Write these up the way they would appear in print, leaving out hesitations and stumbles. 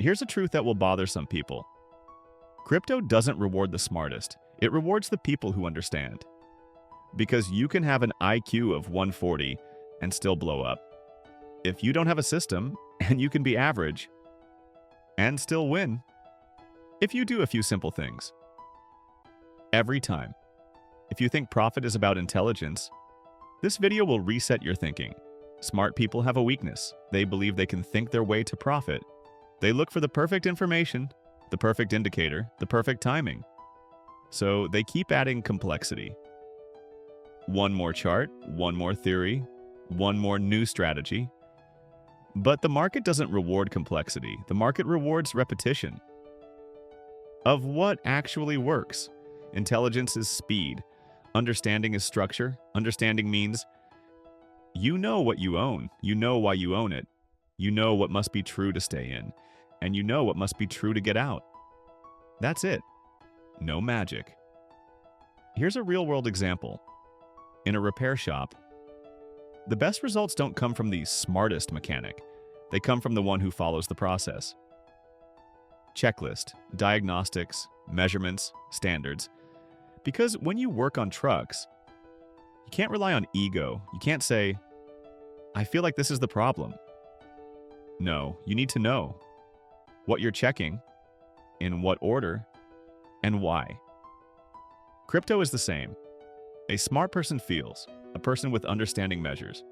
Here's a truth that will bother some people. Crypto doesn't reward the smartest. It rewards the people who understand. Because you can have an IQ of 140 and still blow up. If you don't have a system, and you can be average and still win, if you do a few simple things. Every time. If you think profit is about intelligence, this video will reset your thinking. Smart people have a weakness. They believe they can think their way to profit. They look for the perfect information, the perfect indicator, the perfect timing. So they keep adding complexity. One more chart, one more theory, one more new strategy. But the market doesn't reward complexity. The market rewards repetition of what actually works. Intelligence is speed. Understanding is structure. Understanding means you know what you own. You know why you own it. You know what must be true to stay in. And you know what must be true to get out. That's it. No magic. Here's a real-world example. In a repair shop, the best results don't come from the smartest mechanic. They come from the one who follows the process. Checklist, diagnostics, measurements, standards. Because when you work on trucks, you can't rely on ego. You can't say, I feel like this is the problem. No, you need to know what you're checking, in what order, and why. Crypto is the same. A smart person feels, a person with understanding measures.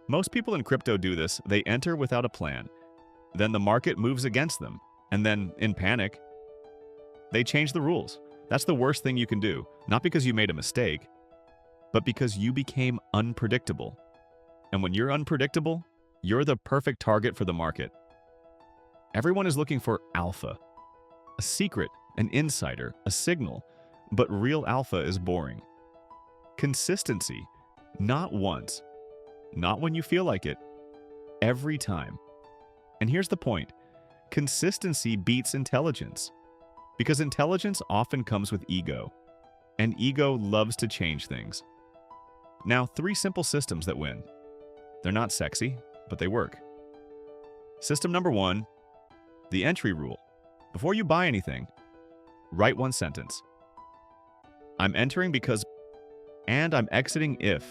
Most people in crypto do this. They enter without a plan. Then the market moves against them. And then, in panic, they change the rules. That's the worst thing you can do. Not because you made a mistake, but because you became unpredictable. And when you're unpredictable, you're the perfect target for the market. Everyone is looking for alpha, a secret, an insider, a signal, but real alpha is boring. Consistency, not once, not when you feel like it, every time. And here's the point. Consistency beats intelligence. Because intelligence often comes with ego, and ego loves to change things. Now, 3 simple systems that win. They're not sexy, but they work. System number 1, the entry rule. Before you buy anything, write one sentence. I'm entering because, and I'm exiting if.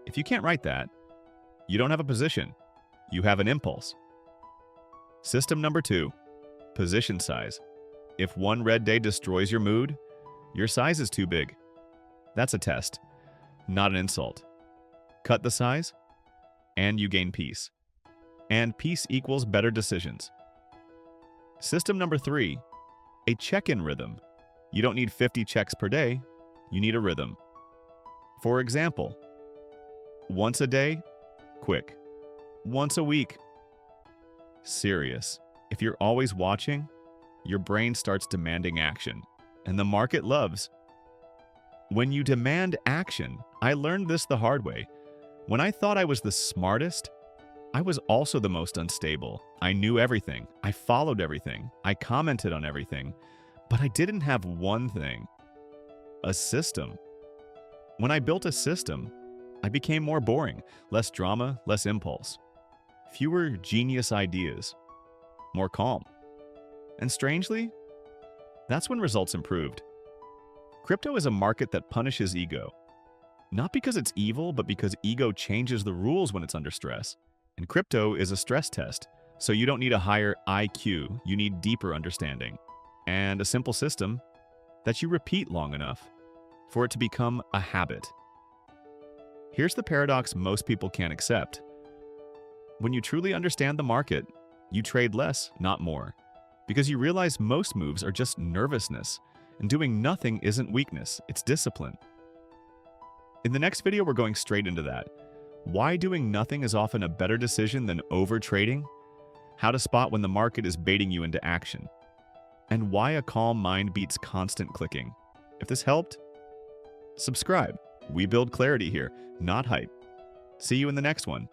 If you can't write that, you don't have a position. You have an impulse. System number 2, position size. If one red day destroys your mood, your size is too big. That's a test, not an insult. Cut the size, and you gain peace. And peace equals better decisions. System number 3, a check-in rhythm. You don't need 50 checks per day, you need a rhythm. For example, once a day, quick. Once a week, serious. If you're always watching, your brain starts demanding action, and the market loves. When you demand action, I learned this the hard way. When I thought I was the smartest, I was also the most unstable. I knew everything. I followed everything. I commented on everything. But I didn't have one thing, a system. When I built a system, I became more boring, less drama, less impulse, fewer genius ideas, more calm. And strangely, that's when results improved. Crypto is a market that punishes ego. Not because it's evil, but because ego changes the rules when it's under stress. And crypto is a stress test, so you don't need a higher IQ, you need deeper understanding. And a simple system that you repeat long enough for it to become a habit. Here's the paradox most people can't accept. When you truly understand the market, you trade less, not more. Because you realize most moves are just nervousness, and doing nothing isn't weakness, it's discipline. In the next video, we're going straight into that. Why doing nothing is often a better decision than overtrading, how to spot when the market is baiting you into action, and why a calm mind beats constant clicking. If this helped, subscribe. We build clarity here, not hype. See you in the next one.